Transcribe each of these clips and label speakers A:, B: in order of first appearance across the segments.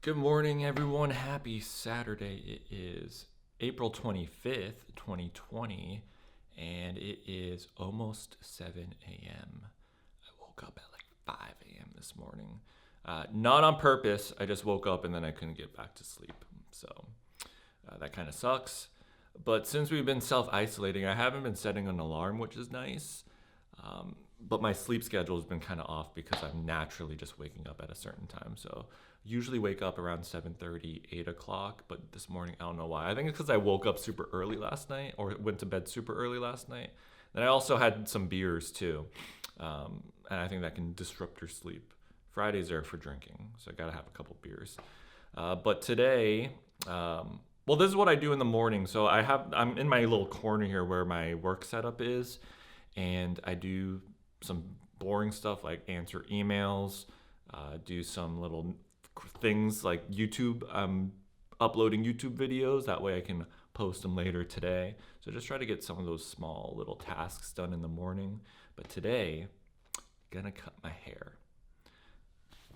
A: Good morning, everyone. Happy Saturday. It is April 25th, 2020, and it is almost 7 a.m. I woke up at like 5 a.m. this morning. Not on purpose. I just woke up and then I couldn't get back to sleep. So that kind of sucks. But since we've been self-isolating, I haven't been setting an alarm, which is nice. But my sleep schedule has been kind of off because I'm naturally just waking up at a certain time. So usually wake up around 7:30, 8 o'clock. But this morning, I don't know why. I think it's because I woke up super early last night or went to bed super early last night. And I also had some beers too. And I think that can disrupt your sleep. Fridays are for drinking, so I gotta have a couple beers. But today, well, this is what I do in the morning. So I'm in my little corner here where my work setup is, and I do some boring stuff like answer emails, do some little things like YouTube. I'm uploading YouTube videos. That way I can post them later today. So just try to get some of those small little tasks done in the morning. But today, I'm gonna cut my hair.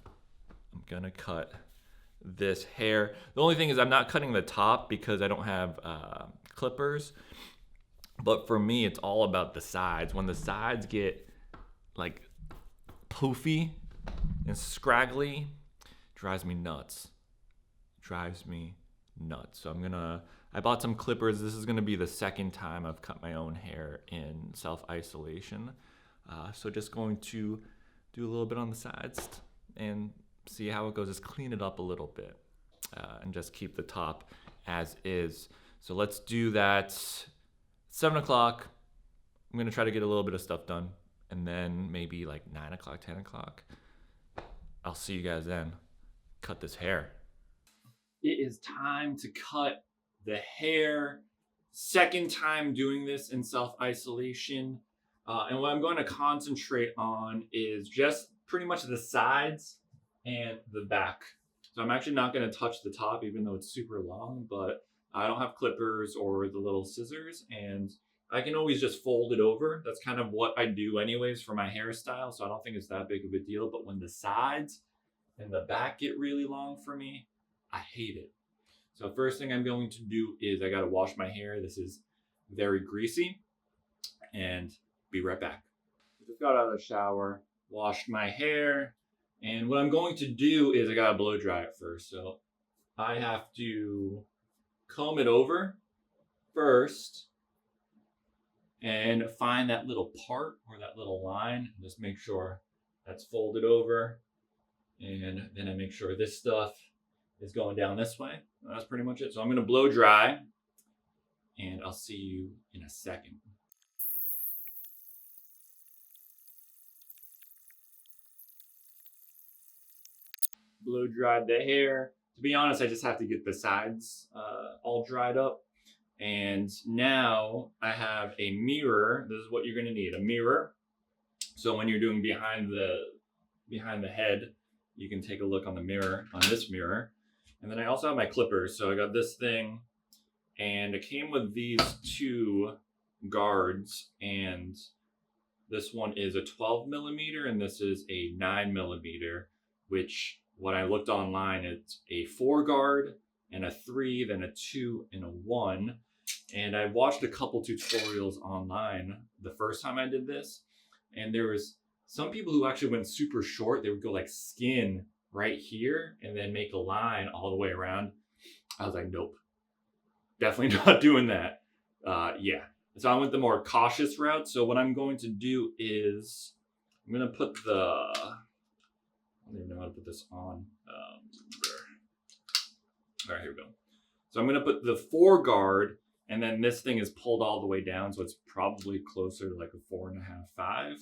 A: I'm gonna cut this hair. The only thing is I'm not cutting the top because I don't have clippers. But for me, it's all about the sides. When the sides get like poofy and scraggly, drives me nuts. So I bought some clippers. This is gonna be the second time I've cut my own hair in self-isolation. So just going to do a little bit on the sides and see how it goes. Just clean it up a little bit and just keep the top as is. So let's do that. 7 o'clock. I'm gonna try to get a little bit of stuff done, and then maybe like 9 o'clock, 10 o'clock. I'll see you guys then. Cut this hair. It is time to cut the hair. Second time doing this in self-isolation. And what I'm going to concentrate on is just pretty much the sides and the back. So I'm actually not going to touch the top, even though it's super long, but I don't have clippers or the little scissors, and I can always just fold it over. That's kind of what I do anyways for my hairstyle, so I don't think it's that big of a deal. But when the sides and the back get really long for me, I hate it. So first thing I'm going to do is I got to wash my hair. This is very greasy, and be right back. Just got out of the shower, washed my hair, and what I'm going to do is I got to blow dry it first. So I have to comb it over first and find that little part or that little line. Just make sure that's folded over, and then I make sure this stuff is going down this way. That's pretty much it. So I'm going to blow dry, and I'll see you in a second. Blow dried the hair. To be honest, I just have to get the sides all dried up. And now I have a mirror. This is what you're gonna need, a mirror. So when you're doing behind the head, you can take a look on the mirror, on this mirror. And then I also have my clippers. So I got this thing, and it came with these two guards, and this one is a 12 millimeter and this is a 9 millimeter, which when I looked online, it's a 4 guard and a 3, then a 2 and a 1. And I watched a couple tutorials online the first time I did this, and there was some people who actually went super short. They would go like skin right here and then make a line all the way around. I was like, nope, definitely not doing that. Yeah. So I went the more cautious route. So what I'm going to do is I'm going to put I don't even know how to put this on. All right, here we go. So I'm going to put the 4 guard, and then this thing is pulled all the way down. So it's probably closer to like a 4.5, 5.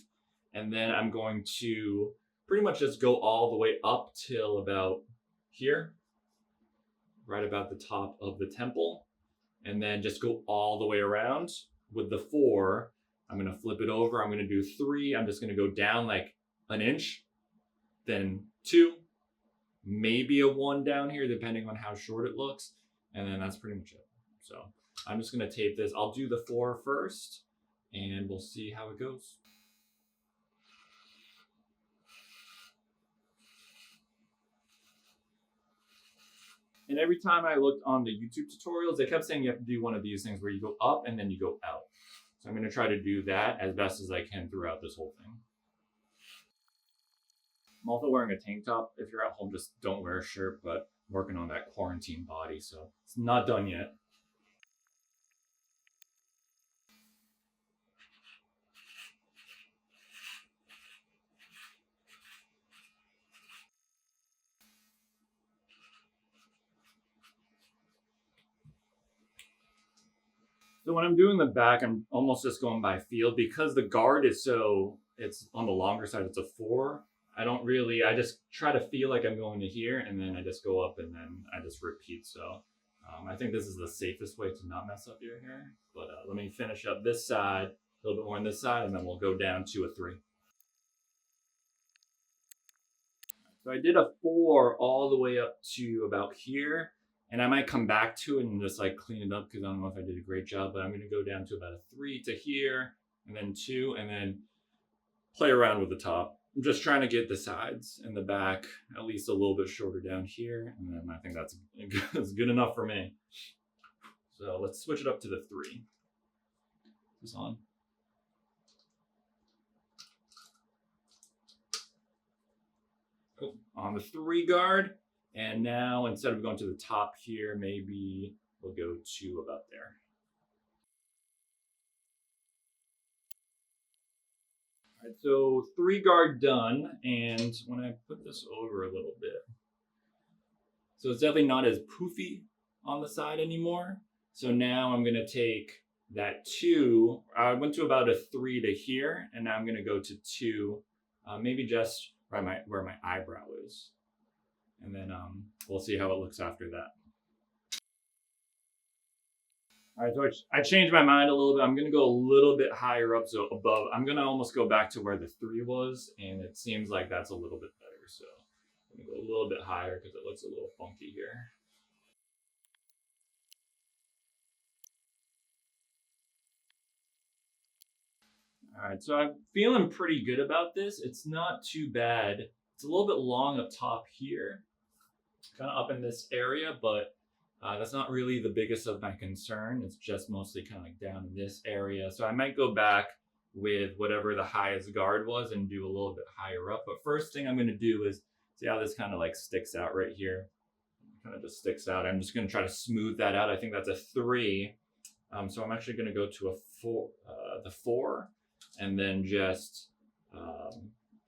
A: And then I'm going to pretty much just go all the way up till about here, right about the top of the temple. And then just go all the way around. With the 4, I'm going to flip it over. I'm going to do 3. I'm just going to go down like an inch, then 2, maybe a 1 down here, depending on how short it looks. And then that's pretty much it. So I'm just going to tape this. I'll do the 4 first, and we'll see how it goes. And every time I looked on the YouTube tutorials, they kept saying you have to do one of these things where you go up and then you go out. So I'm going to try to do that as best as I can throughout this whole thing. I'm also wearing a tank top. If you're at home, just don't wear a shirt, but I'm working on that quarantine body, so it's not done yet. So when I'm doing the back, I'm almost just going by feel because the guard is it's on the longer side, it's a 4. I just try to feel like I'm going to here and then I just go up and then I just repeat. So I think this is the safest way to not mess up your hair. But let me finish up this side, a little bit more on this side, and then we'll go down to a 3. So I did a 4 all the way up to about here. And I might come back to it and just like clean it up because I don't know if I did a great job, but I'm going to go down to about a 3 to here and then 2 and then play around with the top. I'm just trying to get the sides and the back at least a little bit shorter down here. And then I think that's good enough for me. So let's switch it up to the 3. Is this on? Cool. On the 3 guard. And now instead of going to the top here, maybe we'll go to about there. All right, so 3 guard done. And when I put this over a little bit, so it's definitely not as poofy on the side anymore. So now I'm gonna take that 2, I went to about a 3 to here, and now I'm gonna go to 2, maybe just where my eyebrow is. And then we'll see how it looks after that. All right, so I changed my mind a little bit. I'm gonna go a little bit higher up, so above. I'm gonna almost go back to where the 3 was, and it seems like that's a little bit better. So I'm gonna go a little bit higher because it looks a little funky here. All right, so I'm feeling pretty good about this. It's not too bad. It's a little bit long up top here, kind of up in this area, but that's not really the biggest of my concern. It's just mostly kind of like down in this area. So I might go back with whatever the highest guard was and do a little bit higher up. But first thing I'm going to do is see how this kind of like sticks out right here. Kind of just sticks out. I'm just going to try to smooth that out. I think that's a 3. So I'm actually going to go to a 4, the 4, and then just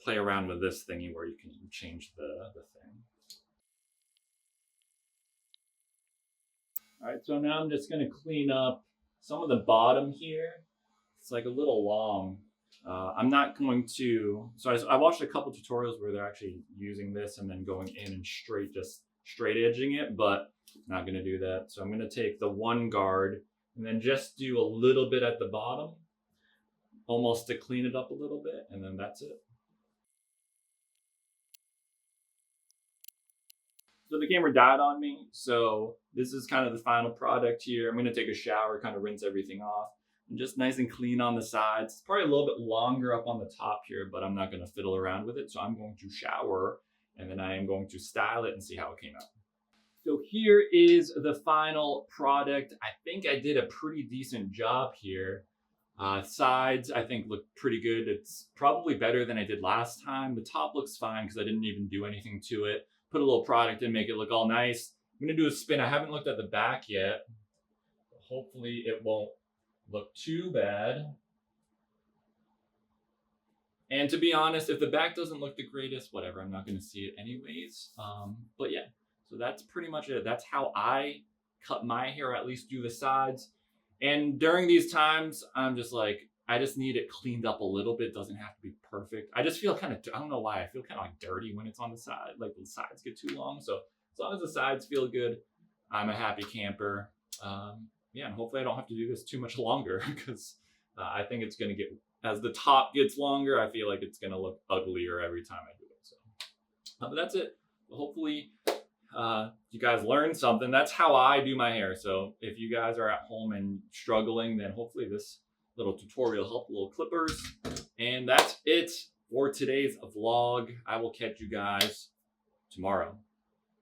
A: play around with this thingy where you can change the thing. All right, so now I'm just gonna clean up some of the bottom here. It's like a little long. I'm not going to, so I watched a couple tutorials where they're actually using this and then going in and just straight edging it, but I'm not gonna do that. So I'm gonna take the 1 guard and then just do a little bit at the bottom, almost to clean it up a little bit, and then that's it. So the camera died on me, so this is kind of the final product here. I'm gonna take a shower, kind of rinse everything off, and just nice and clean on the sides. It's probably a little bit longer up on the top here, but I'm not gonna fiddle around with it. So I'm going to shower, and then I am going to style it and see how it came out. So here is the final product. I think I did a pretty decent job here. Sides, I think, look pretty good. It's probably better than I did last time. The top looks fine because I didn't even do anything to it. Put a little product in, make it look all nice. I'm gonna do a spin. I haven't looked at the back yet. Hopefully it won't look too bad. And to be honest, if the back doesn't look the greatest, whatever, I'm not gonna see it anyways. But yeah, so that's pretty much it. That's how I cut my hair, or at least do the sides. And during these times, I'm just like, I just need it cleaned up a little bit. It doesn't have to be perfect. I just feel kind of, I don't know why, I feel kind of like dirty when it's on the side, like the sides get too long. So as long as the sides feel good, I'm a happy camper. Yeah, and hopefully I don't have to do this too much longer because I think it's going to get, as the top gets longer, I feel like it's going to look uglier every time I do it. So, but that's it. Hopefully you guys learned something. That's how I do my hair. So if you guys are at home and struggling, then hopefully this little tutorial helped, little clippers. And that's it for today's vlog. I will catch you guys tomorrow.